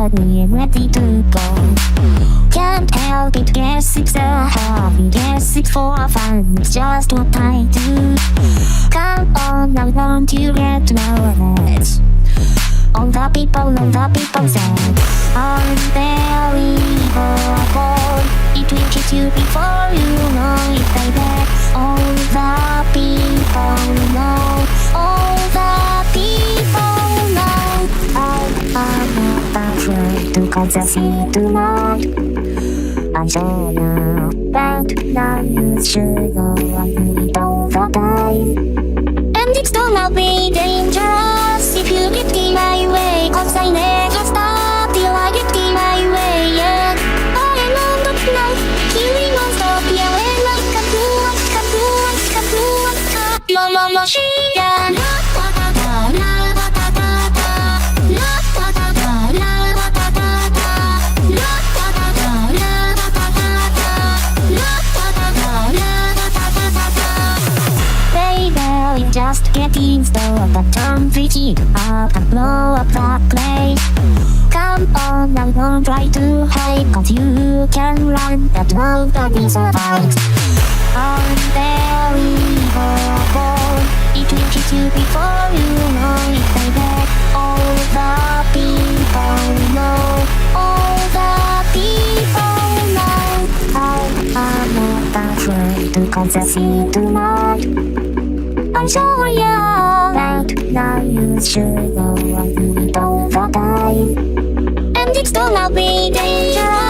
suddenly ready to go. Can't help it, guess it's a hobby, guess it's for fun, it's just what I do. Come on, now don't you get nervous? All the people said, aren't very bored. It will hit you before you know it, baby. All the people know, all the people know. I'm not afraid to confess it tonight. I'm sure now that now you should know I do it all the time. And it's gonna be dangerous if you get in my way, 'cause I never stop till I get in my way, yeah. I am on the night, killing non-stop, yeah. When I come through, Mama, she, yeah. Just getting started, but turn pretty up and blow up that place. Come on now, don't try to hide, 'cause you can run that nobody survives. I'm very bold, it will hit you before you know it, baby. All the people know, all the people know. I'm not afraid to confess it tonight. I'm sure yeah, that now you should know I do it all the time. And it's gonna be dangerous